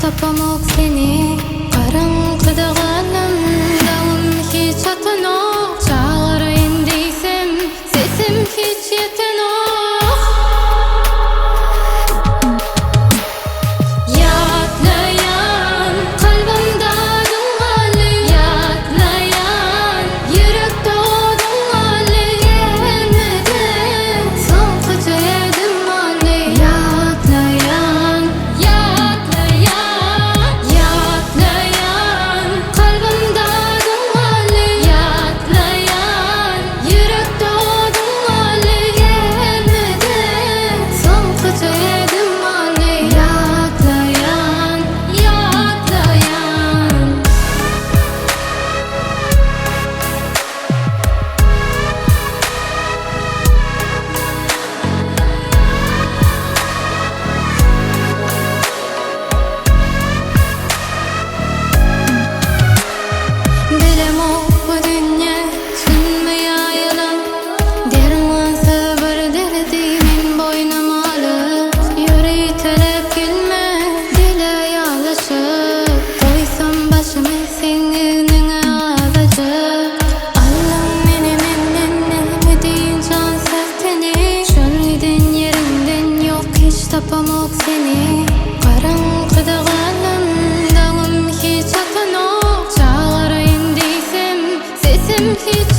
tapamok seni Karanlıkta kalım dağım hiç atanok Çağlara indiysem sesim hiç yetenok Yatlayan kalbimde dumanlı Yatlayan yürekte dumanlı Gelmeden son kaçaydım anne Yatlayan kalbimde dumanlı Yatlayan yürekte dumanlı Gelmeden son kaçaydım anne Yatlayan Bilem o bu dünya sönmeye yalan Derman sabır derdimin boynuma alıp Yüreği terep gelme dile yalışıp Koysam başımı senin ağacıp Allah'ım menden nelemediğin can serteni Şönliden yerinden yok hiç tapamok seni Karanlıkta kalım dağım hiç atanok Çağlara indiysem sesim hiç